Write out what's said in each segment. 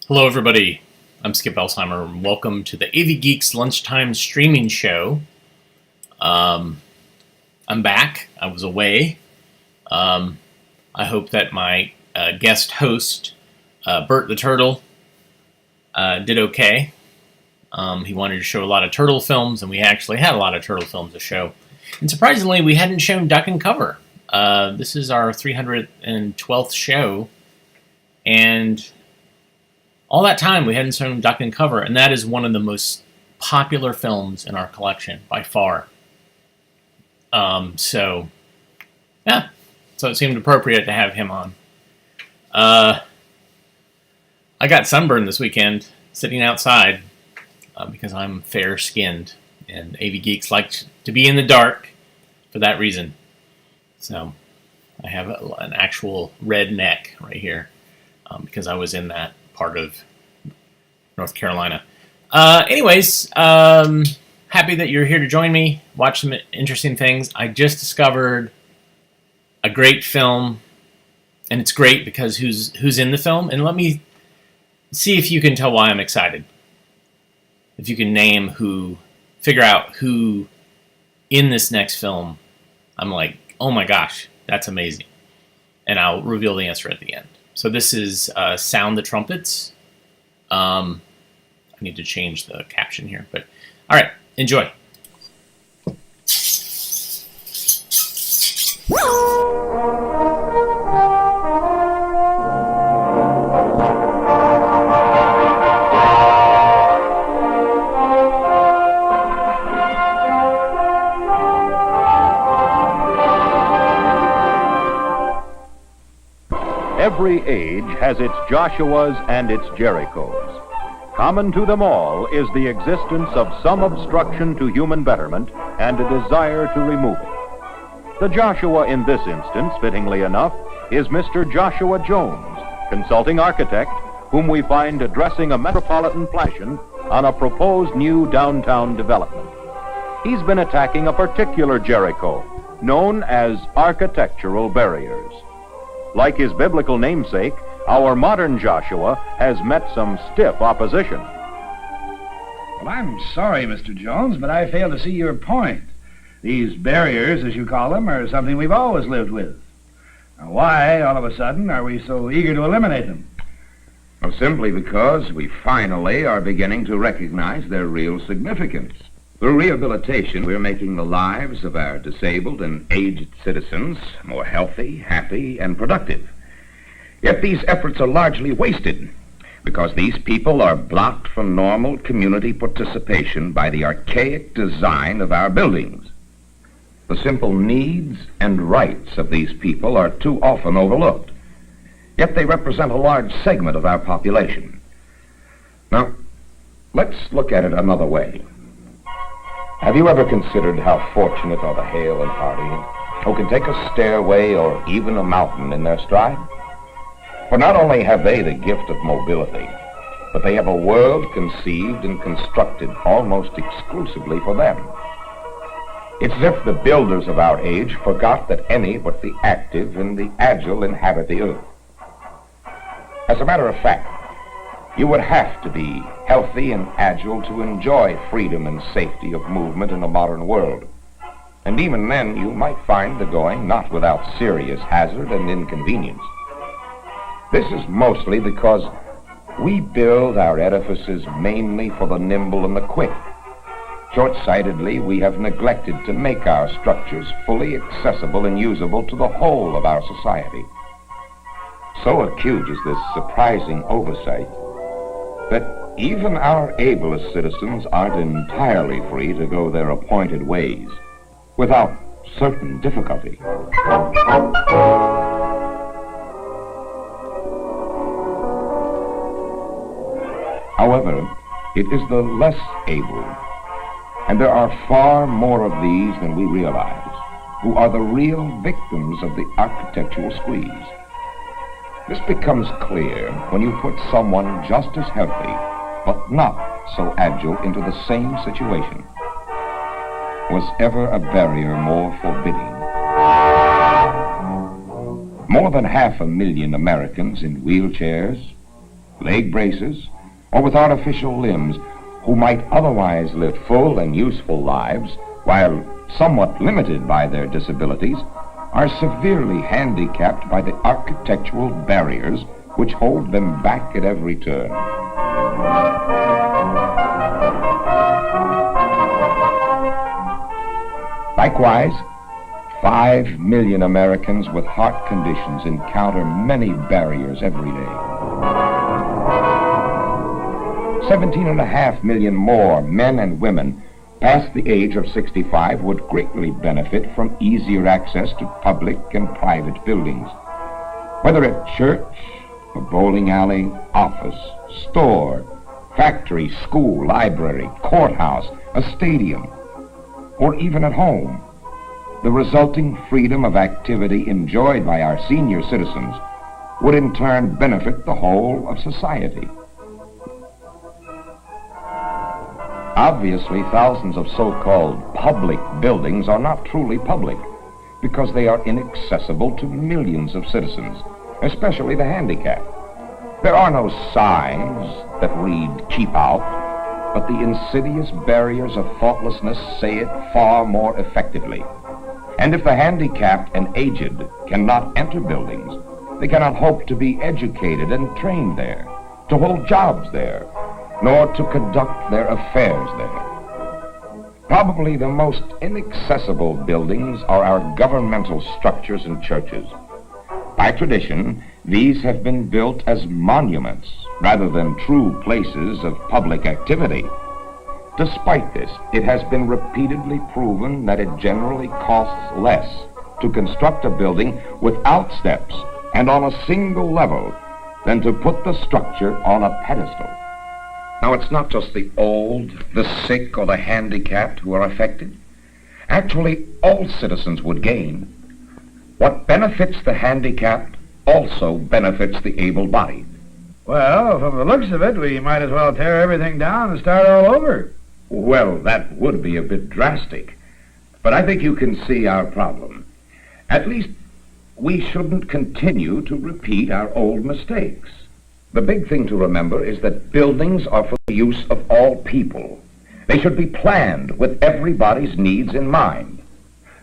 Hello, everybody. I'm Skip Elsheimer, and welcome to the avgeeks Lunchtime Streaming Show. I'm back. I was away. I hope that my guest host, Bert the Turtle, did okay. He wanted to show a lot of turtle films, and we actually had a lot of turtle films to show. And surprisingly, we hadn't shown Duck and Cover. This is our 312th show, and all that time we hadn't shown Duck and Cover, and that is one of the most popular films in our collection by far. So it seemed appropriate to have him on. I got sunburned this weekend sitting outside because I'm fair-skinned, and AV Geeks like to be in the dark for that reason. So I have an actual red neck right here because I was in that part of North Carolina. Anyways, happy that you're here to join me, watch some interesting things. I just discovered a great film, and it's great because who's in the film, and let me see if you can tell why I'm excited. If you can figure out who in this next film, I'm like, oh my gosh, that's amazing. And I'll reveal the answer at the end. So this is Sound the Trumpets. I need to change the caption here, but all right, enjoy. Every age has its Joshuas and its Jerichos. Common to them all is the existence of some obstruction to human betterment and a desire to remove it. The Joshua in this instance, fittingly enough, is Mr. Joshua Jones, consulting architect, whom we find addressing a metropolitan plan on a proposed new downtown development. He's been attacking a particular Jericho, known as architectural barriers. Like his biblical namesake, our modern Joshua has met some stiff opposition. Well, I'm sorry, Mr. Jones, but I fail to see your point. These barriers, as you call them, are something we've always lived with. Now, why, all of a sudden, are we so eager to eliminate them? Well, simply because we finally are beginning to recognize their real significance. Through rehabilitation, we're making the lives of our disabled and aged citizens more healthy, happy, and productive. Yet these efforts are largely wasted because these people are blocked from normal community participation by the archaic design of our buildings. The simple needs and rights of these people are too often overlooked, yet they represent a large segment of our population. Now, let's look at it another way. Have you ever considered how fortunate are the hale and hearty who can take a stairway or even a mountain in their stride? For not only have they the gift of mobility, but they have a world conceived and constructed almost exclusively for them. It's as if the builders of our age forgot that any but the active and the agile inhabit the earth. As a matter of fact, you would have to be healthy and agile to enjoy freedom and safety of movement in a modern world. And even then, you might find the going not without serious hazard and inconvenience. This is mostly because we build our edifices mainly for the nimble and the quick. Short-sightedly, we have neglected to make our structures fully accessible and usable to the whole of our society. So acute is this surprising oversight that even our ablest citizens aren't entirely free to go their appointed ways without certain difficulty. However, it is the less able, and there are far more of these than we realize, who are the real victims of the architectural squeeze. This becomes clear when you put someone just as healthy, but not so agile, into the same situation. Was ever a barrier more forbidding? More than 500,000 Americans in wheelchairs, leg braces, or with artificial limbs, who might otherwise live full and useful lives, while somewhat limited by their disabilities, are severely handicapped by the architectural barriers which hold them back at every turn. Likewise, 5 million Americans with heart conditions encounter many barriers every day. 17.5 million more men and women past the age of 65 would greatly benefit from easier access to public and private buildings. Whether at church, a bowling alley, office, store, factory, school, library, courthouse, a stadium, or even at home, the resulting freedom of activity enjoyed by our senior citizens would in turn benefit the whole of society. Obviously, thousands of so-called public buildings are not truly public because they are inaccessible to millions of citizens, especially the handicapped. There are no signs that read "keep out," but the insidious barriers of thoughtlessness say it far more effectively. And if the handicapped and aged cannot enter buildings, they cannot hope to be educated and trained there, to hold jobs there, nor to conduct their affairs there. Probably the most inaccessible buildings are our governmental structures and churches. By tradition, these have been built as monuments rather than true places of public activity. Despite this, it has been repeatedly proven that it generally costs less to construct a building without steps and on a single level than to put the structure on a pedestal. Now, it's not just the old, the sick, or the handicapped who are affected. Actually, all citizens would gain. What benefits the handicapped also benefits the able-bodied. Well, from the looks of it, we might as well tear everything down and start all over. Well, that would be a bit drastic, but I think you can see our problem. At least, we shouldn't continue to repeat our old mistakes. The big thing to remember is that buildings are for the use of all people. They should be planned with everybody's needs in mind.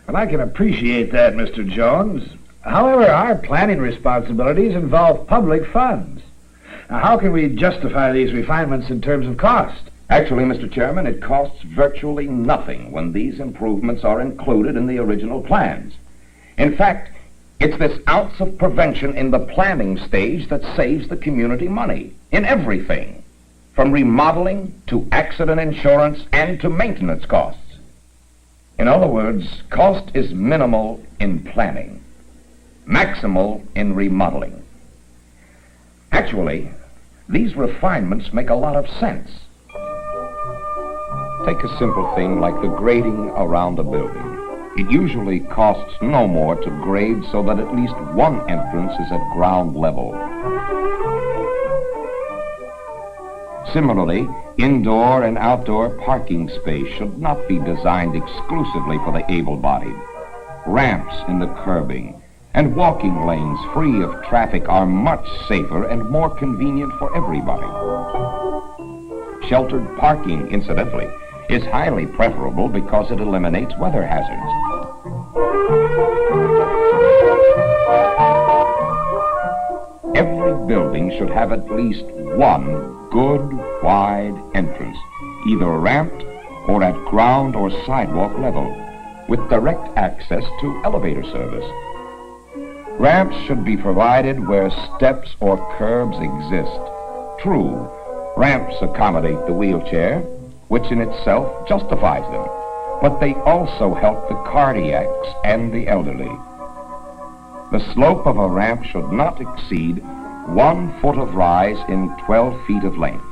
And I can appreciate that, Mr. Jones. However, our planning responsibilities involve public funds. Now, how can we justify these refinements in terms of cost? Actually, Mr. Chairman, it costs virtually nothing when these improvements are included in the original plans. In fact, it's this ounce of prevention in the planning stage that saves the community money in everything, from remodeling to accident insurance and to maintenance costs. In other words, cost is minimal in planning, maximal in remodeling. Actually, these refinements make a lot of sense. Take a simple thing like the grading around a building. It usually costs no more to grade so that at least one entrance is at ground level. Similarly, indoor and outdoor parking space should not be designed exclusively for the able-bodied. Ramps in the curbing and walking lanes free of traffic are much safer and more convenient for everybody. Sheltered parking, incidentally, is highly preferable because it eliminates weather hazards. Every building should have at least one good, wide entrance, either ramped or at ground or sidewalk level, with direct access to elevator service. Ramps should be provided where steps or curbs exist. True, ramps accommodate the wheelchair, which in itself justifies them, but they also help the cardiacs and the elderly. The slope of a ramp should not exceed 1 foot of rise in 12 feet of length.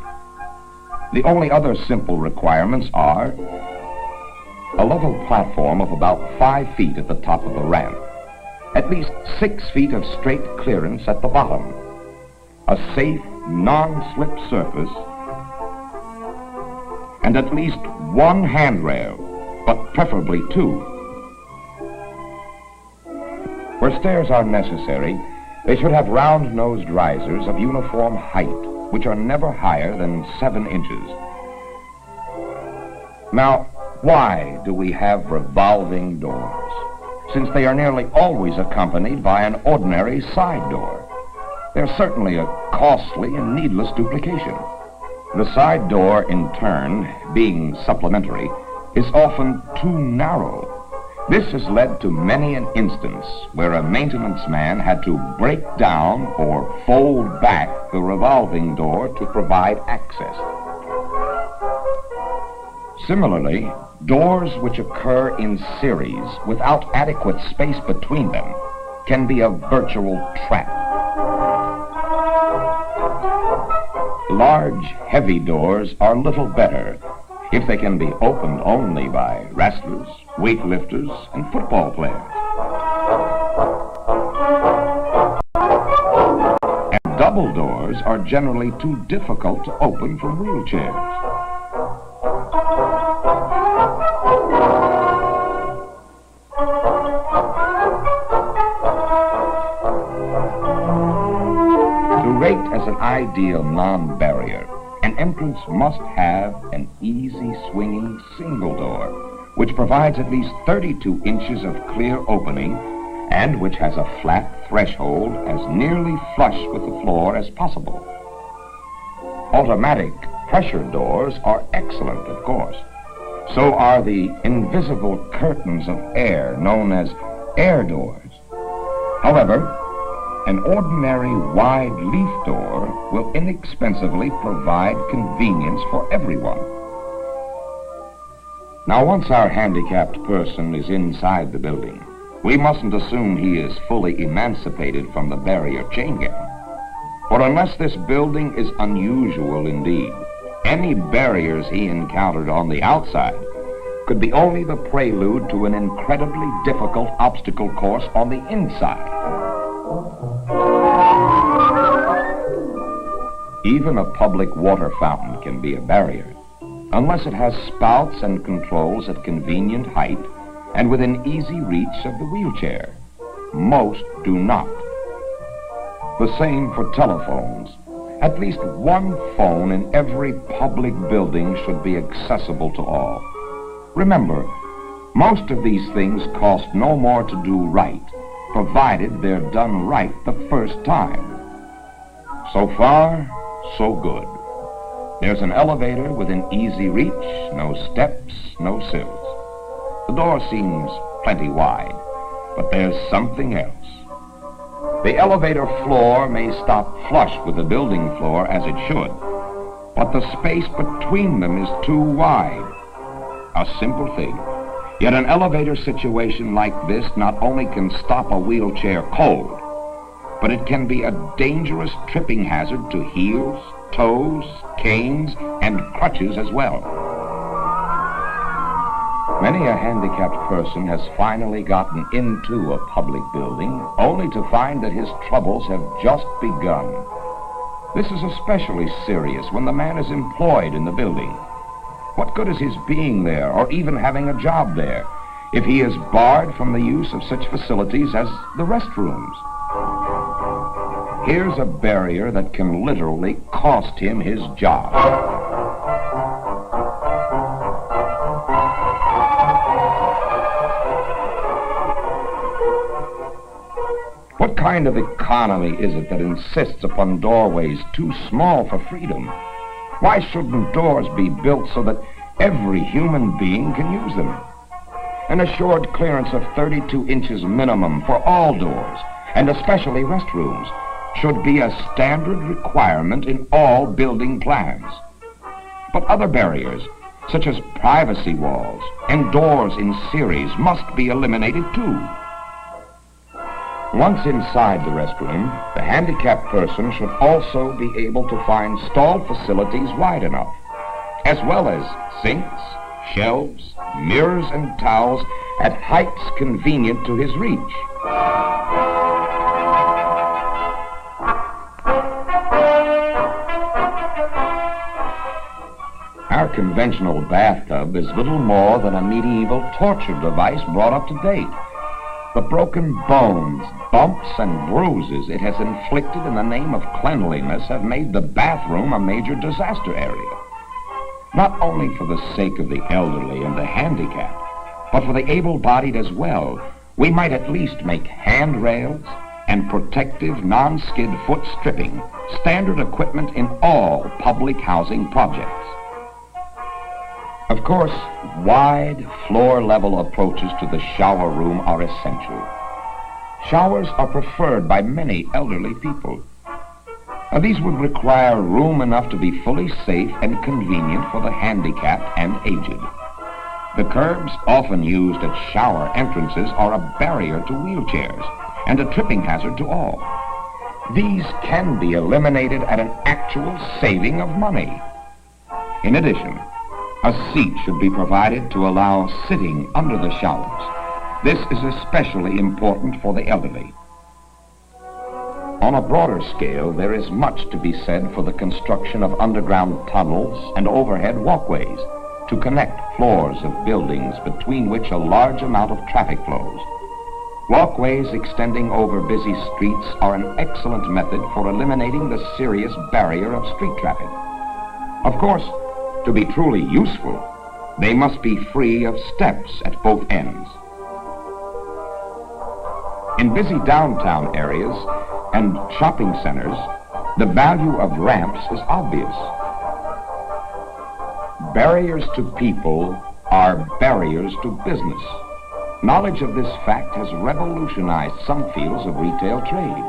The only other simple requirements are a level platform of about 5 feet at the top of the ramp, at least 6 feet of straight clearance at the bottom, a safe, non-slip surface, and at least one handrail, but preferably 2. Where stairs are necessary, they should have round-nosed risers of uniform height which are never higher than 7 inches. Now, why do we have revolving doors, since they are nearly always accompanied by an ordinary side door? They're certainly a costly and needless duplication. The side door, in turn, being supplementary, is often too narrow. This has led to many an instance where a maintenance man had to break down or fold back the revolving door to provide access. Similarly, doors which occur in series without adequate space between them can be a virtual trap. Large, heavy doors are little better if they can be opened only by wrestlers, weightlifters, and football players. And double doors are generally too difficult to open from wheelchairs. To rate as an ideal non-barrier, an entrance must have an easy swinging single door, which provides at least 32 inches of clear opening and which has a flat threshold as nearly flush with the floor as possible. Automatic pressure doors are excellent, of course. So are the invisible curtains of air known as air doors. However, an ordinary wide leaf door will inexpensively provide convenience for everyone. Now, once our handicapped person is inside the building, we mustn't assume he is fully emancipated from the barrier chain gang. For unless this building is unusual indeed, any barriers he encountered on the outside could be only the prelude to an incredibly difficult obstacle course on the inside. Even a public water fountain can be a barrier, unless it has spouts and controls at convenient height and within easy reach of the wheelchair. Most do not. The same for telephones. At least one phone in every public building should be accessible to all. Remember, most of these things cost no more to do right, provided they're done right the first time. So far, so good. There's an elevator within easy reach, no steps, no sills. The door seems plenty wide, but there's something else. The elevator floor may stop flush with the building floor as it should, but the space between them is too wide. A simple thing. Yet an elevator situation like this not only can stop a wheelchair cold, but it can be a dangerous tripping hazard to heels, toes, canes, and crutches as well. Many a handicapped person has finally gotten into a public building only to find that his troubles have just begun. This is especially serious when the man is employed in the building. What good is his being there or even having a job there if he is barred from the use of such facilities as the restrooms? Here's a barrier that can literally cost him his job. What kind of economy is it that insists upon doorways too small for freedom? Why shouldn't doors be built so that every human being can use them? An assured clearance of 32 inches minimum for all doors, and especially restrooms, should be a standard requirement in all building plans. But other barriers, such as privacy walls and doors in series, must be eliminated too. Once inside the restroom, the handicapped person should also be able to find stall facilities wide enough, as well as sinks, shelves, mirrors, and towels at heights convenient to his reach. Our conventional bathtub is little more than a medieval torture device brought up to date. the broken bones, bumps, and bruises it has inflicted in the name of cleanliness have made the bathroom a major disaster area. Not only for the sake of the elderly and the handicapped, but for the able-bodied as well, we might at least make handrails and protective non-skid foot stripping standard equipment in all public housing projects. Of course, wide, floor-level approaches to the shower room are essential. Showers are preferred by many elderly people. These would require room enough to be fully safe and convenient for the handicapped and aged. The curbs often used at shower entrances are a barrier to wheelchairs and a tripping hazard to all. These can be eliminated at an actual saving of money. In addition, a seat should be provided to allow sitting under the showers. This is especially important for the elderly. On a broader scale, there is much to be said for the construction of underground tunnels and overhead walkways to connect floors of buildings between which a large amount of traffic flows. Walkways extending over busy streets are an excellent method for eliminating the serious barrier of street traffic. Of course, to be truly useful, they must be free of steps at both ends. In busy downtown areas and shopping centers, the value of ramps is obvious. Barriers to people are barriers to business. Knowledge of this fact has revolutionized some fields of retail trade.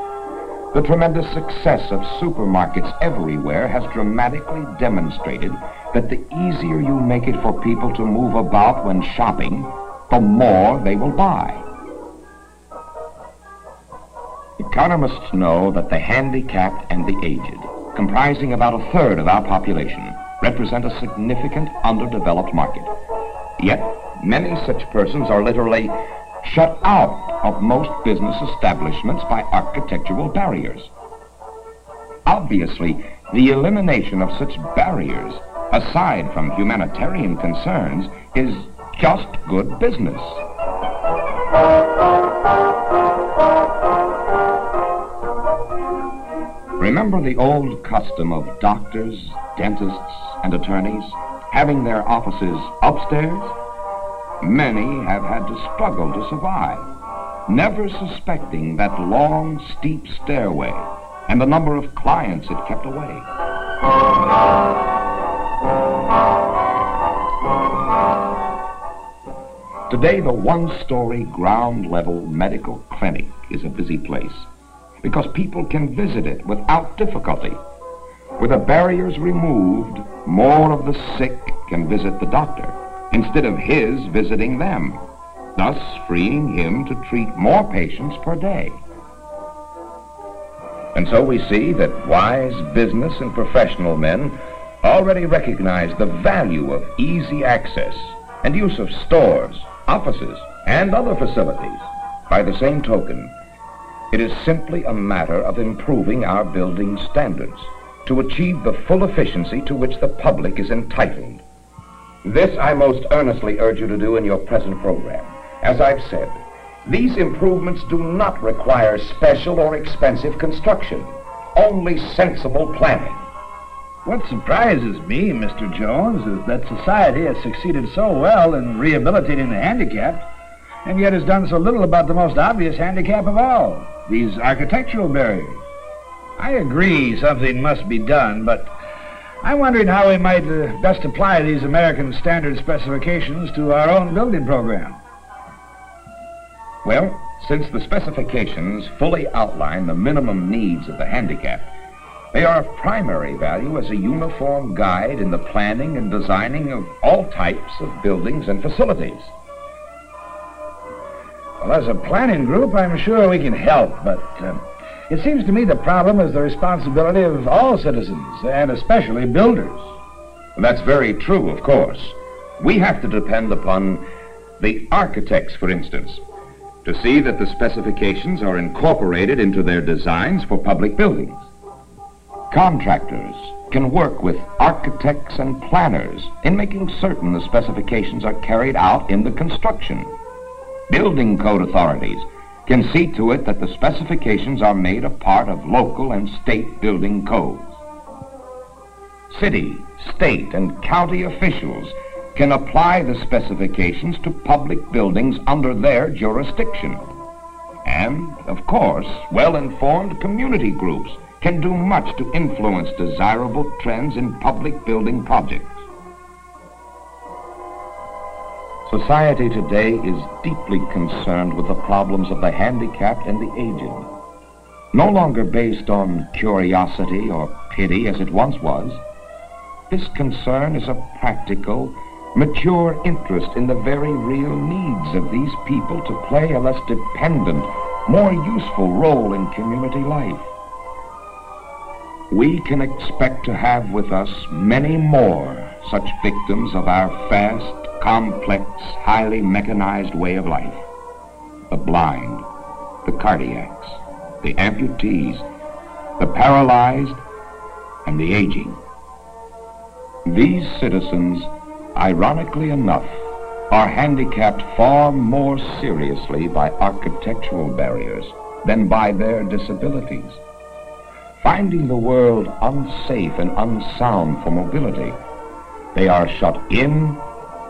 The tremendous success of supermarkets everywhere has dramatically demonstrated that the easier you make it for people to move about when shopping, the more they will buy. Economists know that the handicapped and the aged, comprising about a third of our population, represent a significant underdeveloped market. Yet, many such persons are literally shut out of most business establishments by architectural barriers. Obviously, the elimination of such barriers, aside from humanitarian concerns, is just good business. Remember the old custom of doctors, dentists, and attorneys having their offices upstairs? Many have had to struggle to survive, never suspecting that long, steep stairway and the number of clients it kept away. Today, the one-story, ground-level medical clinic is a busy place because people can visit it without difficulty. With the barriers removed, more of the sick can visit the doctor instead of his visiting them, thus freeing him to treat more patients per day. And so we see that wise business and professional men already recognize the value of easy access and use of stores, offices, and other facilities. By the same token, it is simply a matter of improving our building standards to achieve the full efficiency to which the public is entitled. This I most earnestly urge you to do in your present program. As I've said, these improvements do not require special or expensive construction, only sensible planning. What surprises me, Mr. Jones, is that society has succeeded so well in rehabilitating the handicapped, and yet has done so little about the most obvious handicap of all, these architectural barriers. I agree something must be done, but I'm wondering how we might best apply these American standard specifications to our own building program. Well, since the specifications fully outline the minimum needs of the handicapped, they are of primary value as a uniform guide in the planning and designing of all types of buildings and facilities. Well, as a planning group, I'm sure we can help, but it seems to me the problem is the responsibility of all citizens, and especially builders. That's very true, of course. We have to depend upon the architects, for instance, to see that the specifications are incorporated into their designs for public buildings. Contractors can work with architects and planners in making certain the specifications are carried out in the construction. Building code authorities can see to it that the specifications are made a part of local and state building codes. City, state, and county officials can apply the specifications to public buildings under their jurisdiction. And, of course, well-informed community groups can do much to influence desirable trends in public building projects. Society today is deeply concerned with the problems of the handicapped and the aged. No longer based on curiosity or pity as it once was, this concern is a practical, mature interest in the very real needs of these people to play a less dependent, more useful role in community life. We can expect to have with us many more such victims of our fast, complex, highly mechanized way of life. The blind, the cardiacs, the amputees, the paralyzed, and the aging. These citizens, ironically enough, are handicapped far more seriously by architectural barriers than by their disabilities. Finding the world unsafe and unsound for mobility, they are shut in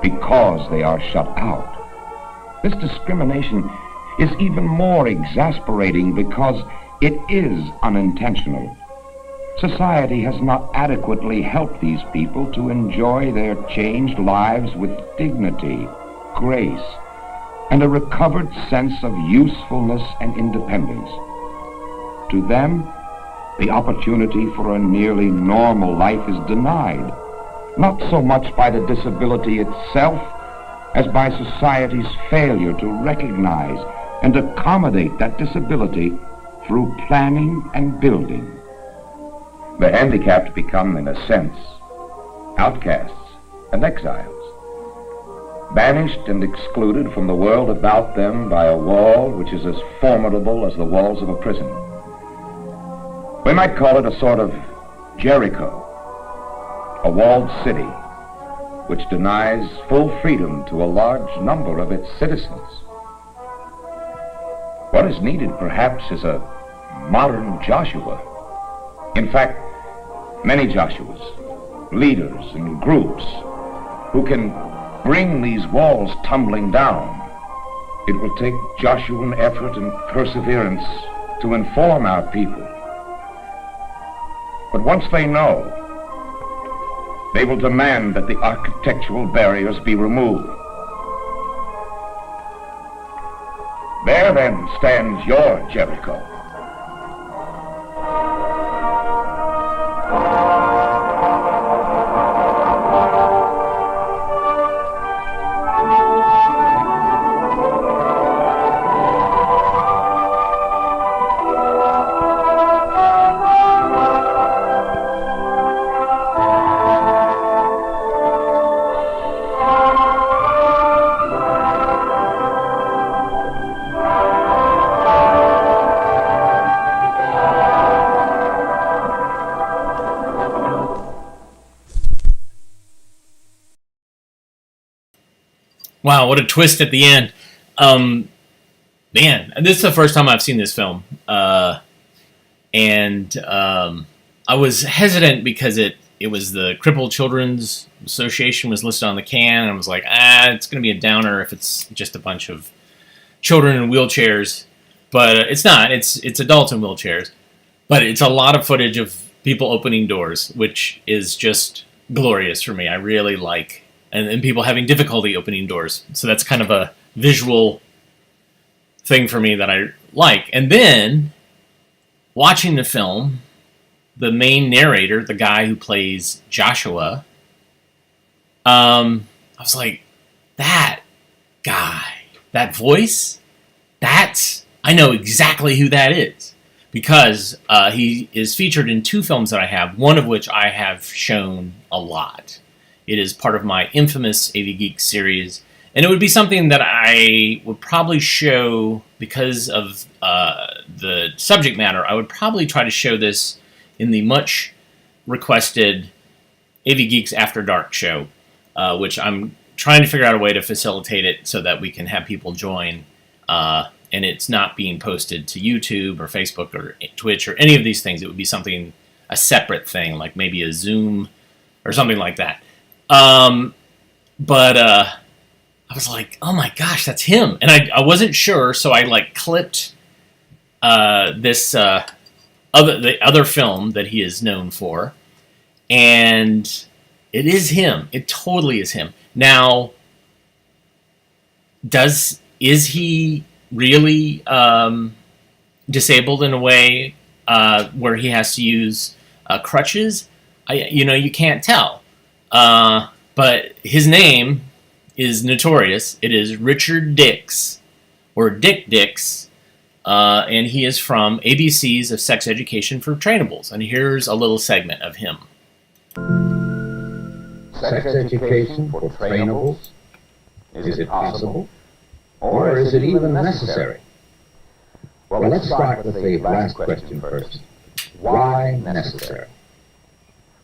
because they are shut out. This discrimination is even more exasperating because it is unintentional. Society has not adequately helped these people to enjoy their changed lives with dignity, grace, and a recovered sense of usefulness and independence. To them, the opportunity for a nearly normal life is denied, not so much by the disability itself as by society's failure to recognize and accommodate that disability through planning and building. The handicapped become, in a sense, outcasts and exiles, banished and excluded from the world about them by a wall which is as formidable as the walls of a prison. We might call it a sort of Jericho, a walled city which denies full freedom to a large number of its citizens. What is needed, perhaps, is a modern Joshua. In fact, many Joshuas, leaders and groups, who can bring these walls tumbling down. It will take Joshuan effort and perseverance to inform our people. But once they know, they will demand that the architectural barriers be removed. There then stands your Jericho. Wow, what a twist at the end. Man, this is the first time I've seen this film. And I was hesitant because it was the Crippled Children's Association was listed on the can, and I was like, it's going to be a downer if it's just a bunch of children in wheelchairs. But it's not. It's adults in wheelchairs. But it's a lot of footage of people opening doors, which is just glorious for me. I really like and people having difficulty opening doors. So that's kind of a visual thing for me that I like. And then, watching the film, the main narrator, the guy who plays Joshua, I was like, that guy, that voice, I know exactly who that is. Because he is featured in 2 films that I have, one of which I have shown a lot. It is part of my infamous avgeeks series, and it would be something that I would probably show because of the subject matter. I would probably try to show this in the much requested avgeeks After Dark show, which I'm trying to figure out a way to facilitate it so that we can have people join and it's not being posted to YouTube or Facebook or Twitch or any of these things. It would be something, a separate thing, like maybe a Zoom or something like that. But I was like, oh my gosh, that's him. And I wasn't sure, so I like clipped the other film that he is known for, and it is him. It totally is him. Now, is he really disabled in a way where he has to use crutches? You can't tell. But his name is notorious. It is Richard Dix, or Dick Dix, and he is from ABCs of Sex Education for Trainables. And here's a little segment of him. Sex education for trainables? Is it possible? Or is it even necessary? Well, let's start with the last question first. Why necessary?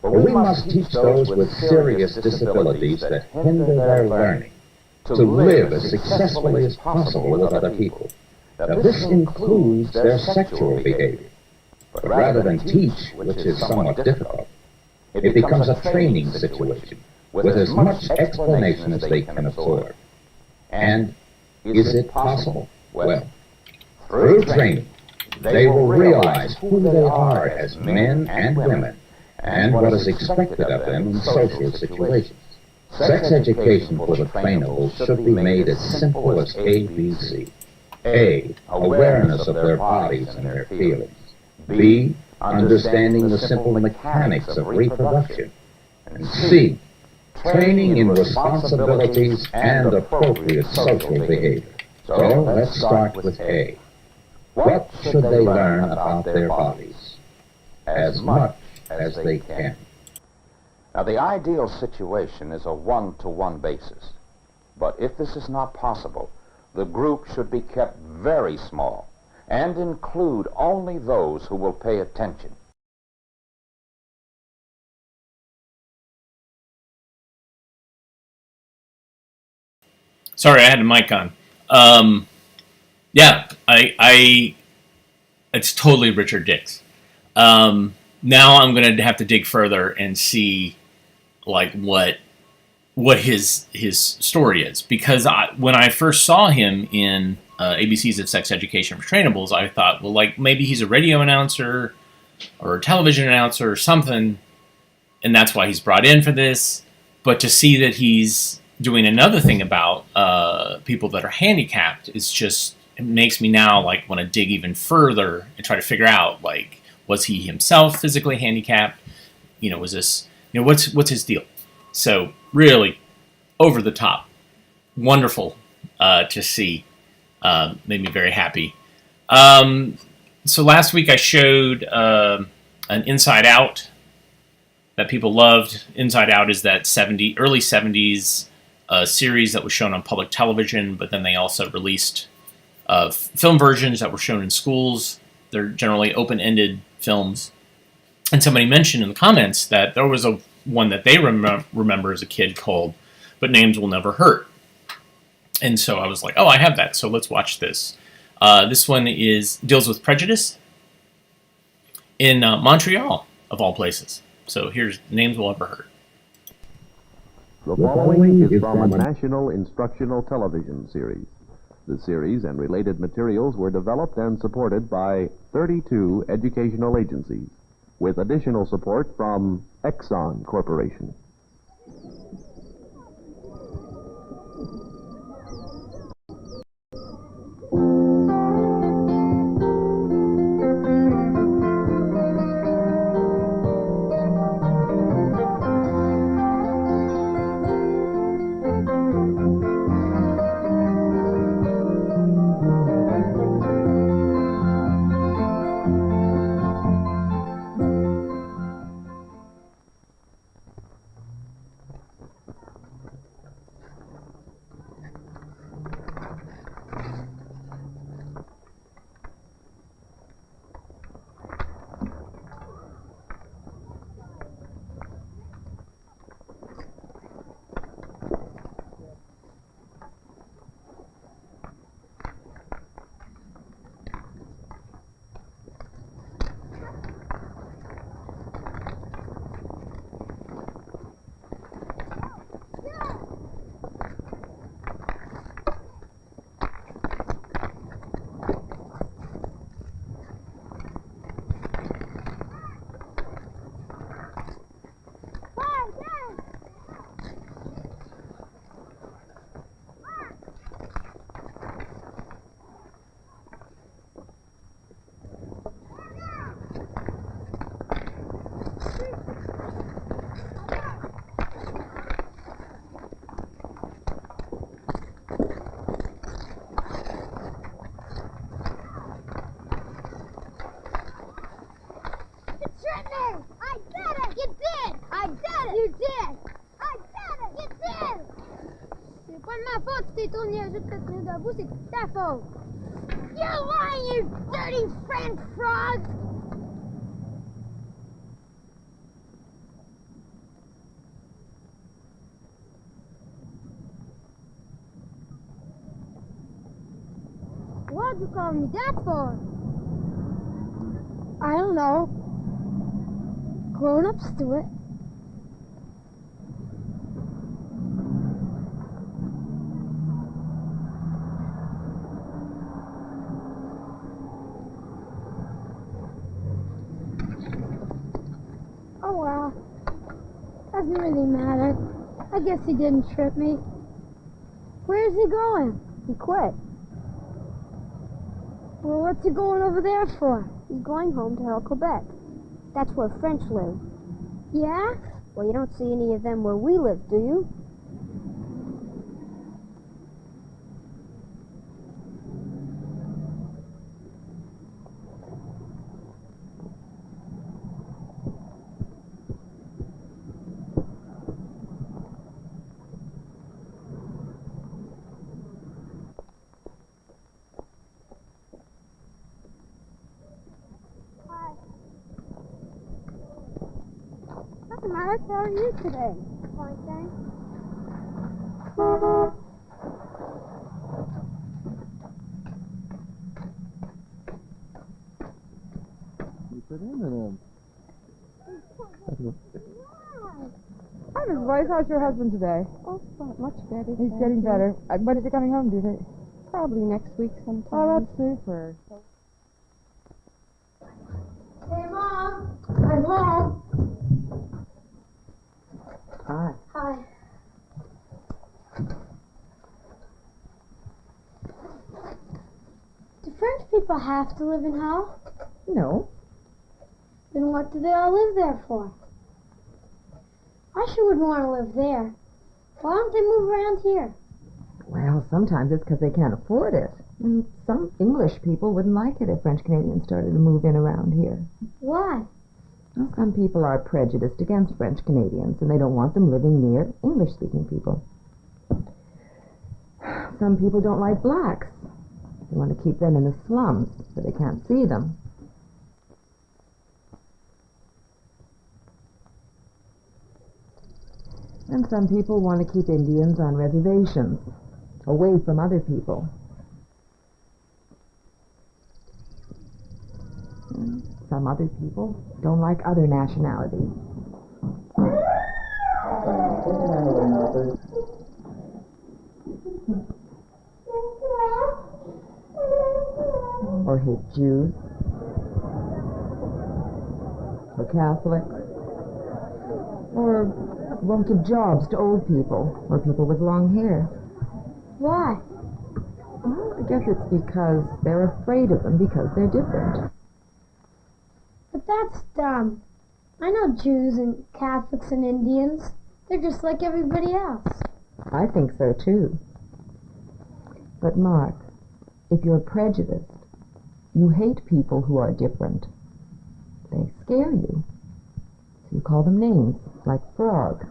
Well, we must teach those with serious disabilities that hinder their learning to live as successfully as possible with other people. Now, this includes their sexual behavior. But rather than teach, which is somewhat difficult, it becomes a training situation with as much explanation as they can absorb. And is it possible? Well, through training, they will realize who they are as men and women and what is expected of them in social situations. Sex education for the trainables should be made as simple as ABC. A, awareness of their bodies and their feelings. B, understanding the simple mechanics of reproduction. And C, training in responsibilities and appropriate social behavior. So let's start with A. What should they learn about their bodies? As much as they can. Now, the ideal situation is a one-to-one basis. But if this is not possible, the group should be kept very small and include only those who will pay attention. Sorry, I had the mic on. Yeah, it's totally Richard Dix. Now I'm going to have to dig further and see like what his story is, because when I first saw him in ABCs of Sex Education for Trainables, I thought, well, like maybe he's a radio announcer or a television announcer or something, and that's why he's brought in for this. But to see that he's doing another thing about people that are handicapped, it makes me now like want to dig even further and try to figure out, like, was he himself physically handicapped? Was this, what's his deal? So really over the top, wonderful to see, made me very happy. So last week I showed an Inside Out that people loved. Inside Out is that early 70s series that was shown on public television, but then they also released film versions that were shown in schools. They're generally open-ended films. And somebody mentioned in the comments that there was one that they remember as a kid called But Names Will Never Hurt. And so I was like, oh, I have that, so let's watch this. This one deals with prejudice in Montreal, of all places. So here's Names Will Never Hurt. The following is from a national instructional television series. The series and related materials were developed and supported by 32 educational agencies, with additional support from Exxon Corporation. ma faute si t'es trop niaiseux de te tenir debout, c'est ta faute. You lying, you dirty French frog! What'd you call me that for? I don't know. Grown-ups do it. Oh well. Doesn't really matter. I guess he didn't trip me. Where's he going? He quit. Well, what's he going over there for? He's going home to help Quebec. That's where French live. Yeah? Well, you don't see any of them where we live, do you? Hi, Mark. How are you today? Fine, thanks. Hi, Miss Boyce. How's your husband today? Oh, much better. He's getting better. When is he coming home, do you think? Probably next week sometime. Oh, that's super. Hey, Mom. I'm home. Hi. Hi. Do French people have to live in hell? No. Then what do they all live there for? I sure would want to live there. Why don't they move around here? Well, sometimes it's because they can't afford it. And some English people wouldn't like it if French Canadians started to move in around here. Why? Well, some people are prejudiced against French Canadians, and they don't want them living near English-speaking people. Some people don't like blacks. They want to keep them in the slums so they can't see them. And some people want to keep Indians on reservations, away from other people. And some other people don't like other nationalities. Or hate Jews. Or Catholics. Or won't give jobs to old people or people with long hair. Why? Well, I guess it's because they're afraid of them because they're different. But that's dumb. I know Jews and Catholics and Indians. They're just like everybody else. I think so, too. But, Mark, if you're prejudiced, you hate people who are different. They scare you. So you call them names, like frog.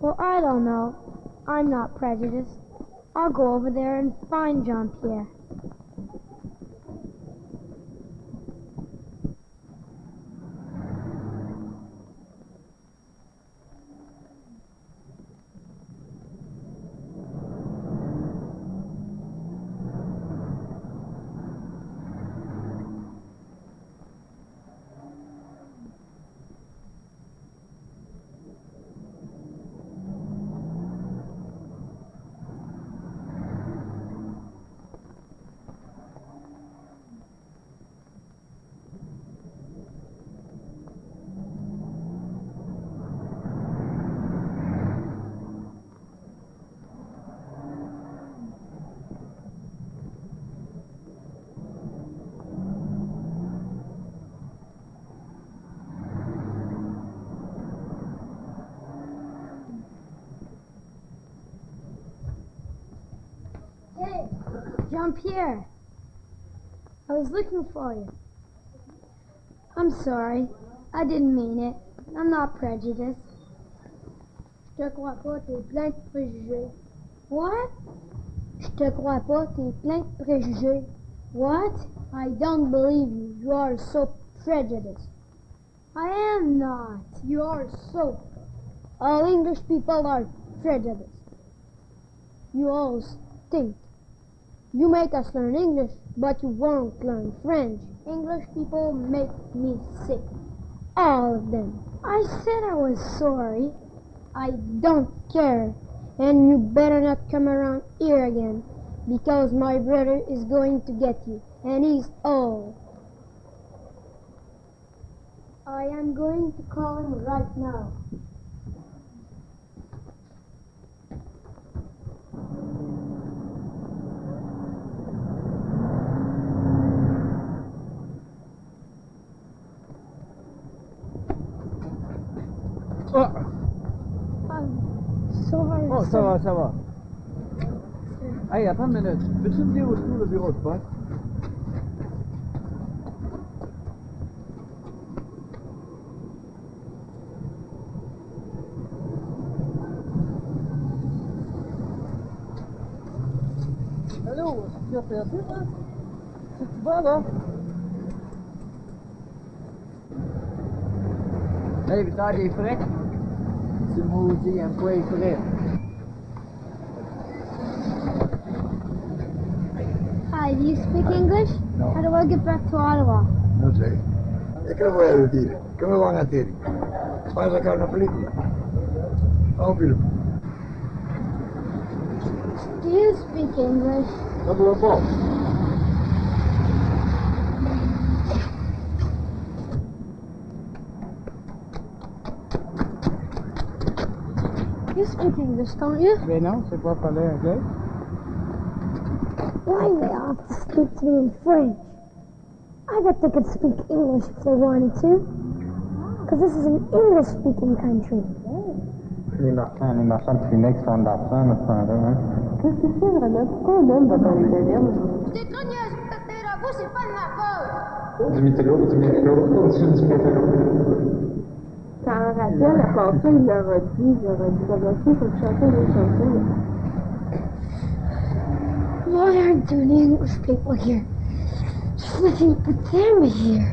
Well, I don't know. I'm not prejudiced. I'll go over there and find Jean-Pierre. Hey, Jean-Pierre, I was looking for you. I'm sorry. I didn't mean it. I'm not prejudiced. Je te crois pas, t'es plein de préjugés. What? Je te crois pas, t'es plein de préjugés. What? I don't believe you. You are so prejudiced. I am not. You are so. All English people are prejudiced. You all stink. You make us learn English, but you won't learn French. English people make me sick. All of them. I said I was sorry. I don't care. And you better not come around here again, because my brother is going to get you, and he's old. I am going to call him right now. I'm sorry. Oh, ça va, ça va. Hey, attends une minute. Peux-tu me dire où se trouve le bureau de poste? Allô, tu as perdu, hein? Si tu vas, là? Hey, betaal je frais? C'est maudit, un peu frais. Hi, do you speak English? No. How do I get back to Ottawa? No sé. ¿Qué le voy a decir? ¿Qué me van a decir? ¿Van a sacar una película? Oh, film. Do you speak English? Couple of both. You speak English, don't you? Ben non, c'est pas parler anglais. Why do they all have to speak to me in French? I bet they could speak English if they wanted to. Because this is an English-speaking country. Les marchands de Phoenix font de l'argent, notre frère, hein? Qu'est-ce que c'est vraiment? Pourquoi un homme va dans les cavernes? T'es grogneuse, t'es la bouche, c'est pas de ma faute! Du météo. Ça en rappelle, à part ça, il leur a dit, ça va faire, faut chanter une chanson. Why aren't there any English people here? There's nothing but them here.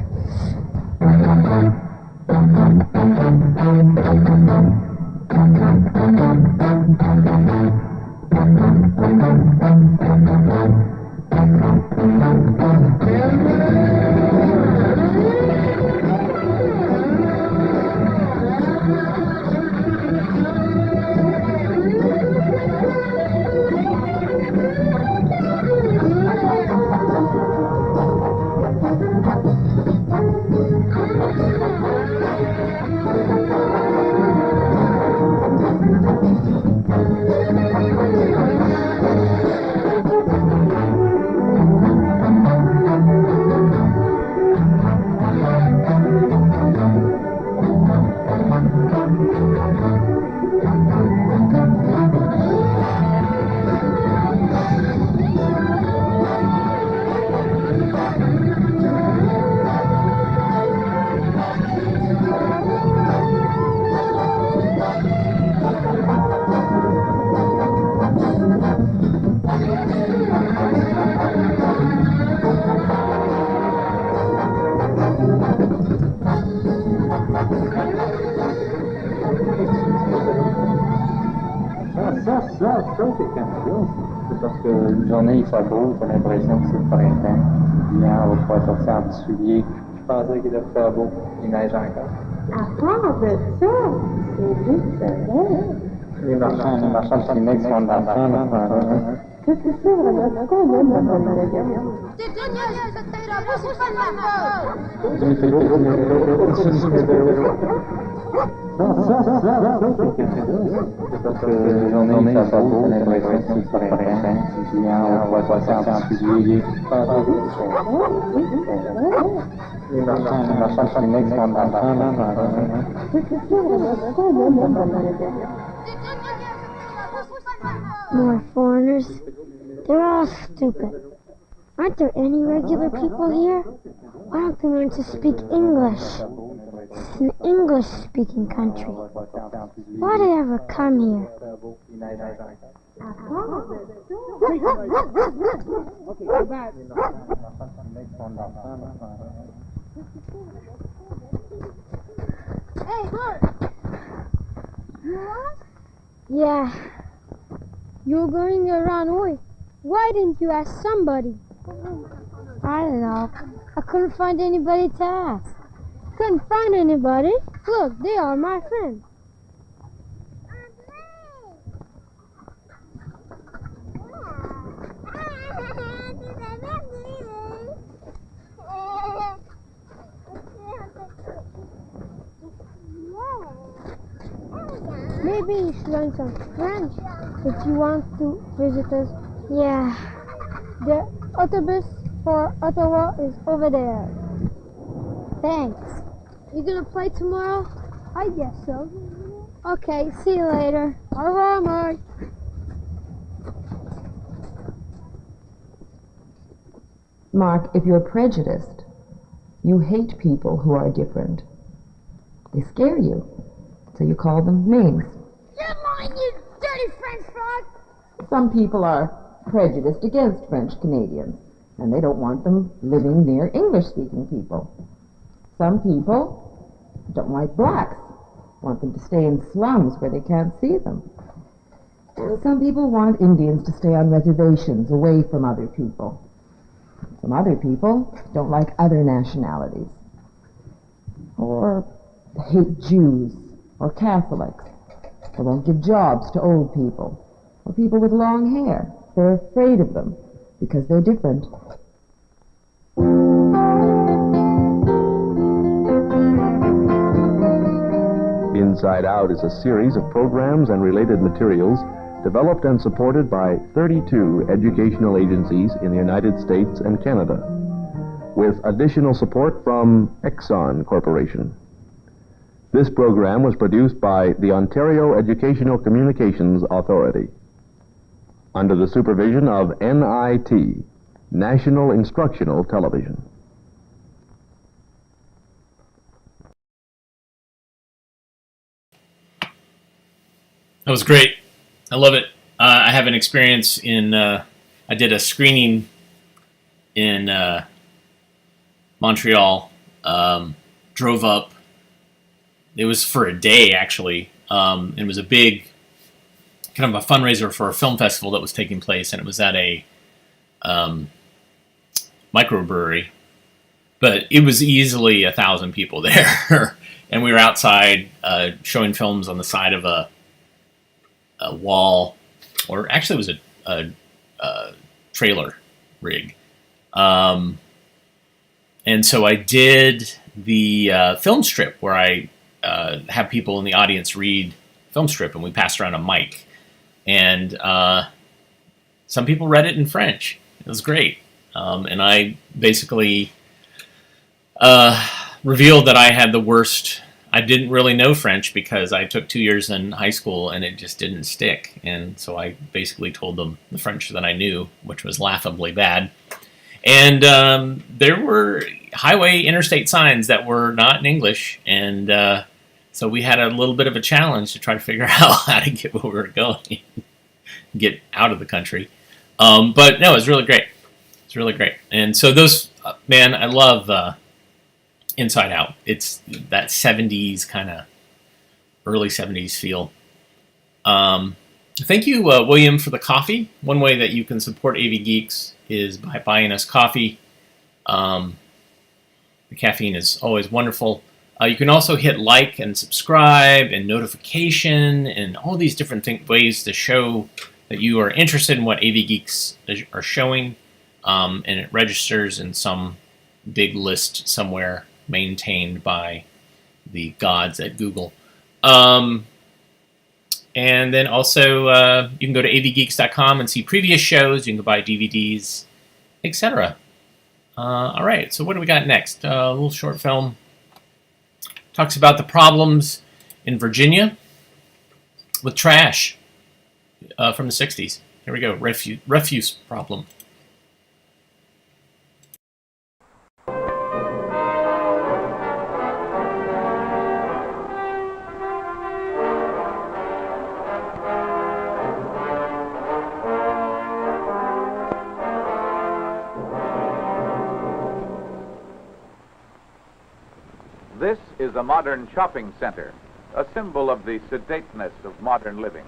Ça, c'est quelque chose. C'est parce que une journée, il fait beau, t'as l'impression que c'est le printemps. Hier, on va pouvoir sortir en petit soulier. Je pensais qu'il devait faire beau. Il neige encore. À part de ça, c'est différent. Les marchands de Phoenix font de l'argent, notre frère, hein? Qu'est-ce que c'est vraiment? Pourquoi un homme va dans les cavernes? T'es grogneuse, t'es la bouche, c'est pas de ma faute! Du météo. Ça, c'est quelque chose. C'est parce que une journée, il fait beau, t'as l'impression que c'est le printemps. Hier, on va pouvoir sortir en petit soulier. Je pensais que c'était différent. Les marchands de Phoenix font de l'argent, notre frère, hein? Qu'est-ce que c'est vraiment? Pourquoi un homme va dans les cavernes? More foreigners. They're all stupid. Aren't there any regular people here? Why don't they learn to speak English? It's an English-speaking country. Why'd I ever come here? Hey, Mark! You lost? Yeah. You were going to run away. Why didn't you ask somebody? I don't know. I couldn't find anybody to ask. Couldn't find anybody? Look, they are my friends. Maybe you should learn some French if you want to visit us. Yeah. The autobus for Ottawa is over there. Thanks. You gonna play tomorrow? I guess so. Okay, see you later. Au revoir, Mark. Mark, if you're prejudiced, you hate people who are different. They scare you, so you call them names. You're lying, you dirty French frog! Some people are prejudiced against French Canadians, and they don't want them living near English-speaking people. Some people don't like blacks, want them to stay in slums where they can't see them. Some people want Indians to stay on reservations away from other people. Some other people don't like other nationalities, or hate Jews, or Catholics, or won't give jobs to old people, or people with long hair. They're afraid of them because they're different. Inside Out is a series of programs and related materials developed and supported by 32 educational agencies in the United States and Canada, with additional support from Exxon Corporation. This program was produced by the Ontario Educational Communications Authority, under the supervision of NIT, National Instructional Television. That was great. I love it. I have an experience in, I did a screening in Montreal, drove up. It was for a day, actually. It was a big, kind of a fundraiser for a film festival that was taking place, and it was at a microbrewery. But it was easily 1,000 people there. And we were outside showing films on the side of a wall, or actually it was a trailer rig. And so I did the film strip where I have people in the audience read film strip, and we passed around a mic. And some people read it in French. It was great. And I basically revealed that I had the worst. I didn't really know French because I took 2 years in high school and it just didn't stick. And so I basically told them the French that I knew, which was laughably bad. And there were highway interstate signs that were not in English. And so we had a little bit of a challenge to try to figure out how to get where we were going, get out of the country. But no, it was really great. It's really great. And so those, man, I love Inside Out. It's that 70s kind of early 70s feel. Thank you, William, for the coffee. One way that you can support AV Geeks is by buying us coffee. The caffeine is always wonderful. You can also hit like and subscribe and notification and all these different ways to show that you are interested in what AV Geeks are showing, and it registers in some big list somewhere maintained by the gods at Google. And then also you can go to avgeeks.com and see previous shows. You can buy DVDs, etc. All right, so what do we got next? A little short film. Talks about the problems in Virginia with trash from the 60s. Here we go, refuse problem. This is a modern shopping center, a symbol of the sedateness of modern living.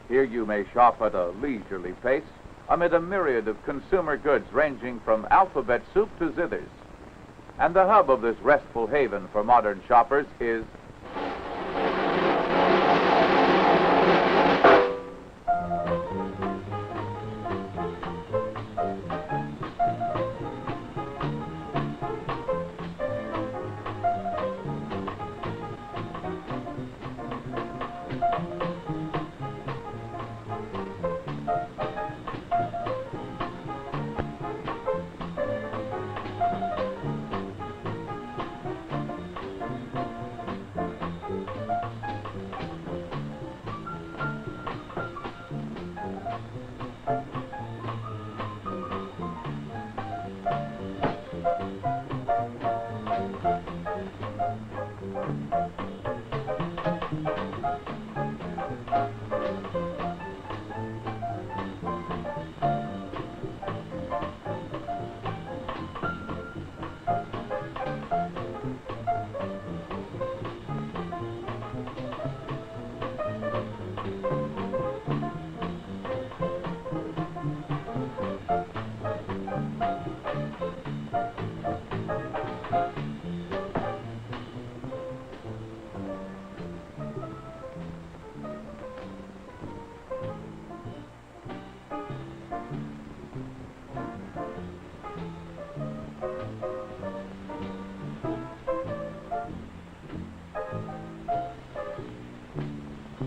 Here you may shop at a leisurely pace amid a myriad of consumer goods ranging from alphabet soup to zithers. And the hub of this restful haven for modern shoppers is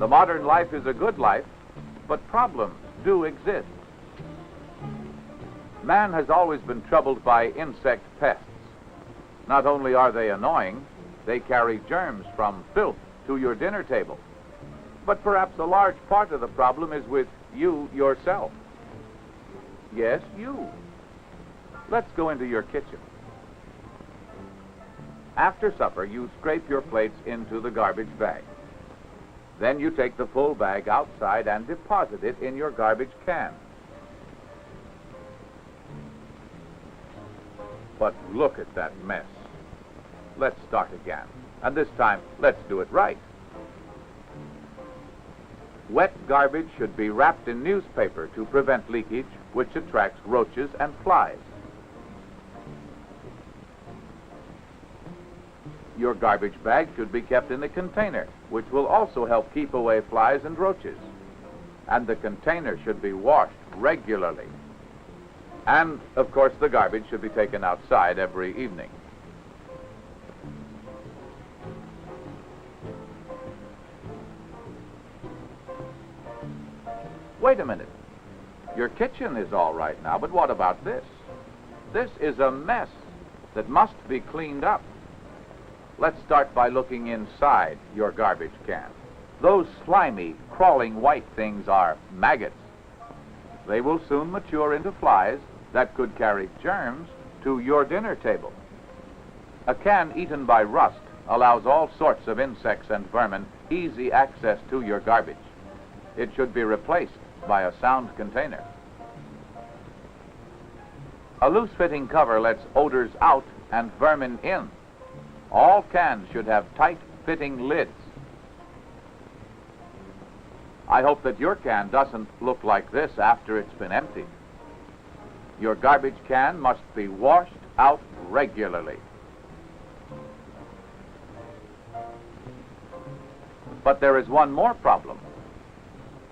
the modern life is a good life, but problems do exist. Man has always been troubled by insect pests. Not only are they annoying, they carry germs from filth to your dinner table. But perhaps a large part of the problem is with you yourself. Yes, you. Let's go into your kitchen. After supper, you scrape your plates into the garbage bag. Then you take the full bag outside and deposit it in your garbage can. But look at that mess. Let's start again. And this time, let's do it right. Wet garbage should be wrapped in newspaper to prevent leakage, which attracts roaches and flies. Your garbage bag should be kept in a container, which will also help keep away flies and roaches. And the container should be washed regularly. And, of course, the garbage should be taken outside every evening. Wait a minute. Your kitchen is all right now, but what about this? This is a mess that must be cleaned up. Let's start by looking inside your garbage can. Those slimy, crawling white things are maggots. They will soon mature into flies that could carry germs to your dinner table. A can eaten by rust allows all sorts of insects and vermin easy access to your garbage. It should be replaced by a sound container. A loose-fitting cover lets odors out and vermin in. All cans should have tight-fitting lids. I hope that your can doesn't look like this after it's been emptied. Your garbage can must be washed out regularly. But there is one more problem.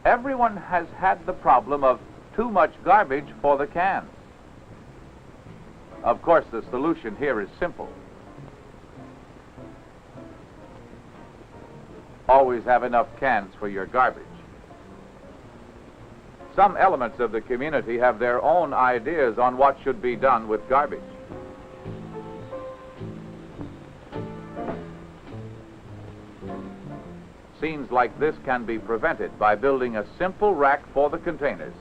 Everyone has had the problem of too much garbage for the cans. Of course, the solution here is simple. Always have enough cans for your garbage. Some elements of the community have their own ideas on what should be done with garbage. Scenes like this can be prevented by building a simple rack for the containers.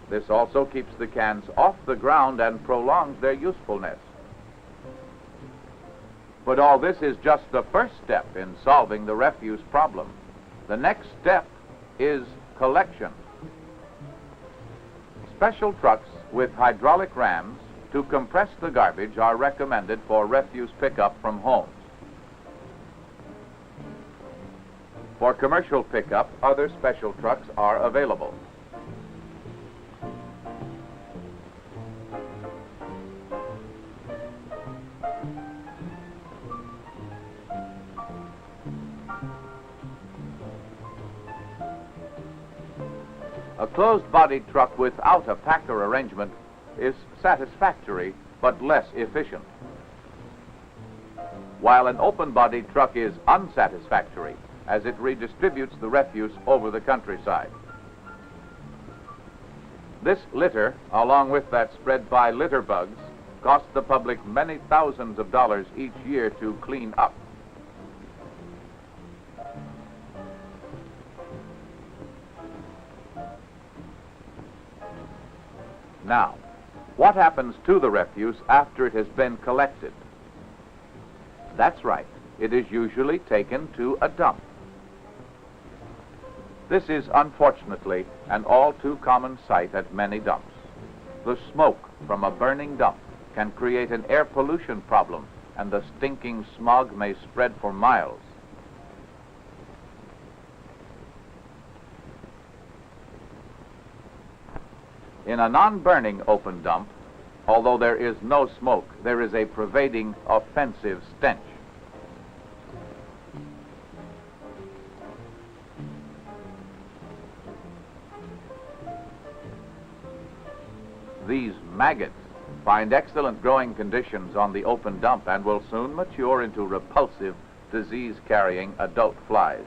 This also keeps the cans off the ground and prolongs their usefulness. But all this is just the first step in solving the refuse problem. The next step is collection. Special trucks with hydraulic rams to compress the garbage are recommended for refuse pickup from homes. For commercial pickup, other special trucks are available. A closed-bodied truck without a packer arrangement is satisfactory but less efficient, while an open-bodied truck is unsatisfactory as it redistributes the refuse over the countryside. This litter, along with that spread by litter bugs, costs the public many thousands of dollars each year to clean up. Now, what happens to the refuse after it has been collected? That's right, it is usually taken to a dump. This is unfortunately an all too common sight at many dumps. The smoke from a burning dump can create an air pollution problem, and the stinking smog may spread for miles. In a non-burning open dump, although there is no smoke, there is a pervading, offensive stench. These maggots find excellent growing conditions on the open dump and will soon mature into repulsive, disease-carrying adult flies.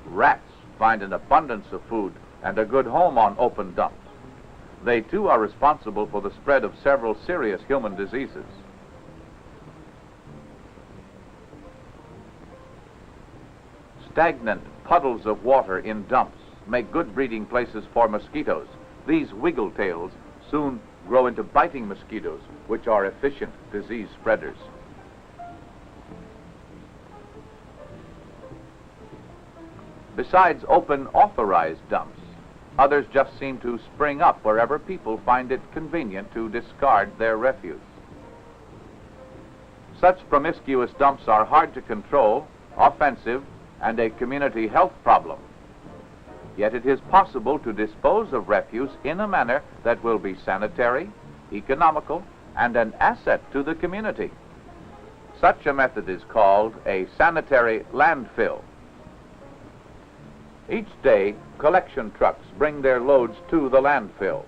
Rats find an abundance of food and a good home on open dumps. They too are responsible for the spread of several serious human diseases. Stagnant puddles of water in dumps make good breeding places for mosquitoes. These wiggletails soon grow into biting mosquitoes, which are efficient disease spreaders. Besides open authorized dumps, others just seem to spring up wherever people find it convenient to discard their refuse. Such promiscuous dumps are hard to control, offensive, and a community health problem. Yet it is possible to dispose of refuse in a manner that will be sanitary, economical, and an asset to the community. Such a method is called a sanitary landfill. Each day, collection trucks bring their loads to the landfill.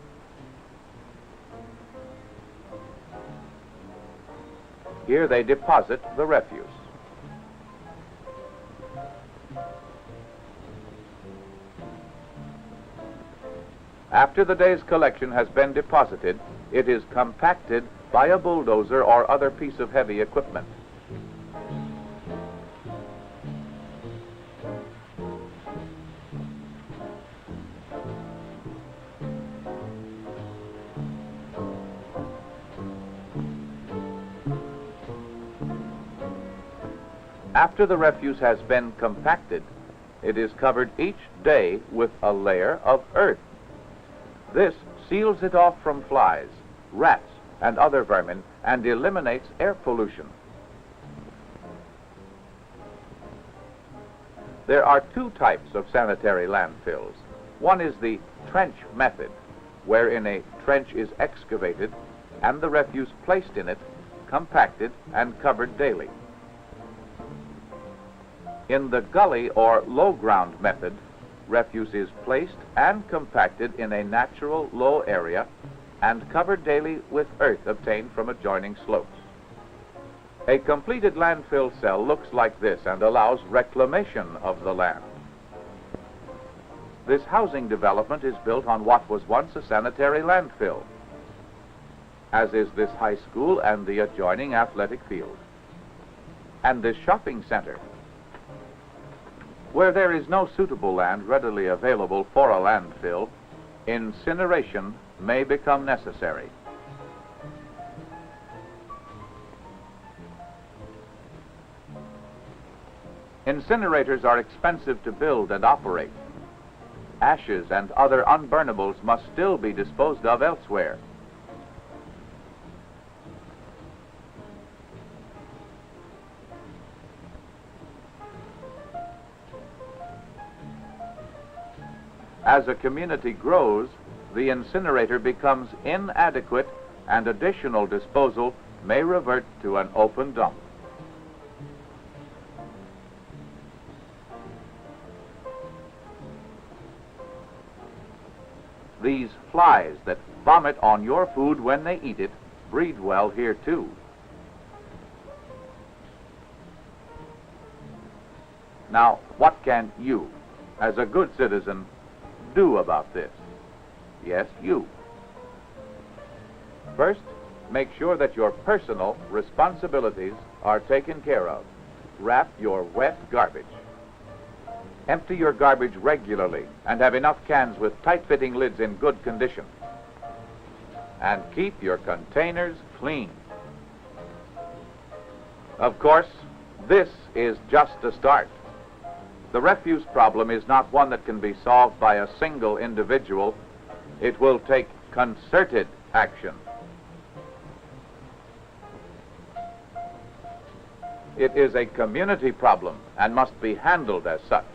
Here they deposit the refuse. After the day's collection has been deposited, it is compacted by a bulldozer or other piece of heavy equipment. After the refuse has been compacted, it is covered each day with a layer of earth. This seals it off from flies, rats, and other vermin, and eliminates air pollution. There are two types of sanitary landfills. One is the trench method, wherein a trench is excavated and the refuse placed in it, compacted, and covered daily. In the gully or low ground method, refuse is placed and compacted in a natural low area and covered daily with earth obtained from adjoining slopes. A completed landfill cell looks like this and allows reclamation of the land. This housing development is built on what was once a sanitary landfill, as is this high school and the adjoining athletic field, and this shopping center. Where there is no suitable land readily available for a landfill, incineration may become necessary. Incinerators are expensive to build and operate. ashes and other unburnables must still be disposed of elsewhere. As a community grows, the incinerator becomes inadequate and additional disposal may revert to an open dump. These flies that vomit on your food when they eat it breed well here too. Now, what can you, as a good citizen, do about this? Yes, you. First, make sure that your personal responsibilities are taken care of. Wrap your wet garbage. Empty your garbage regularly and have enough cans with tight-fitting lids in good condition. And keep your containers clean. Of course, this is just a start. The refuse problem is not one that can be solved by a single individual. It will take concerted action. It is a community problem and must be handled as such.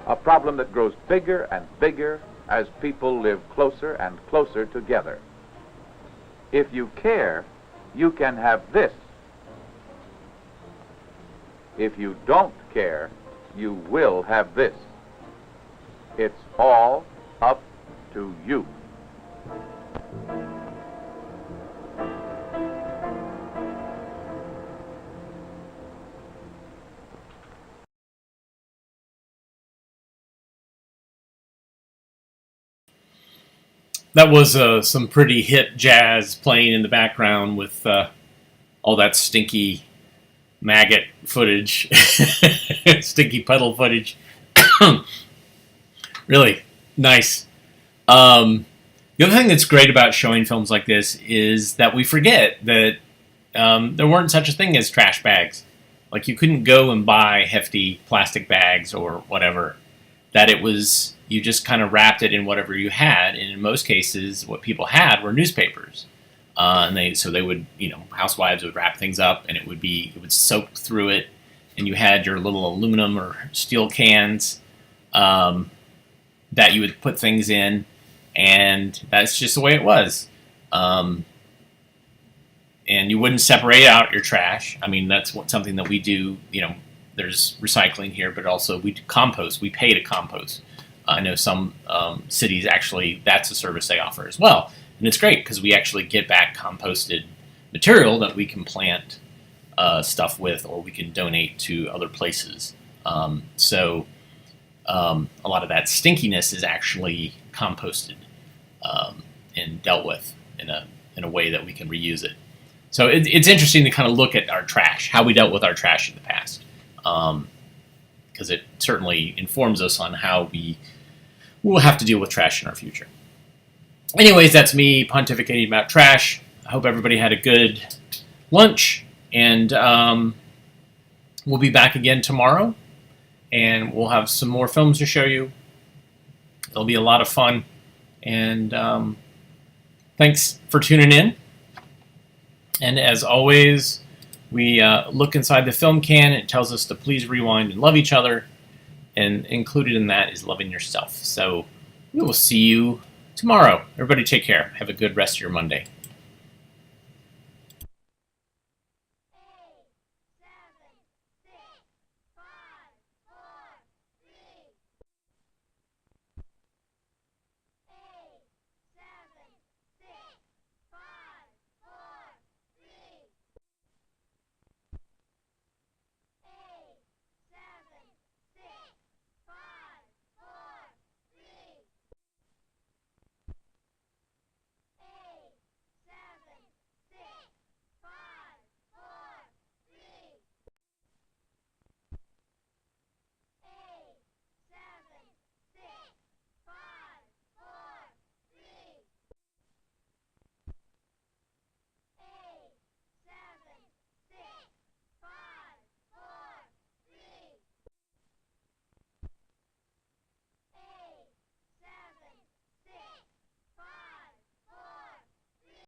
A problem that grows bigger and bigger as people live closer and closer together. If you care, you can have this. If you don't care, you will have this. It's all up to you. That was some pretty hit jazz playing in the background with all that stinky maggot footage, stinky puddle footage. Really nice. The other thing that's great about showing films like this is that we forget that there weren't such a thing as trash bags. Like, you couldn't go and buy hefty plastic bags or whatever. That it was, you just kind of wrapped it in whatever you had, and in most cases, what people had were newspapers. And they would, housewives would wrap things up, and it would soak through it, and you had your little aluminum or steel cans that you would put things in, and that's just the way it was. And you wouldn't separate out your trash. I mean, that's something that we do. There's recycling here, but also we do compost. We pay to compost. I know some cities actually, that's a service they offer as well. And it's great because we actually get back composted material that we can plant stuff with, or we can donate to other places. So a lot of that stinkiness is actually composted and dealt with in a way that we can reuse it. So it's interesting to kind of look at our trash, how we dealt with our trash in the past, because it certainly informs us on how we will have to deal with trash in our future. Anyways, that's me pontificating about trash. I hope everybody had a good lunch, and we'll be back again tomorrow, and we'll have some more films to show you. It'll be a lot of fun, and thanks for tuning in. And as always, we look inside the film can. It tells us to please rewind and love each other, and included in that is loving yourself. So we will see you tomorrow. Everybody take care. Have a good rest of your Monday.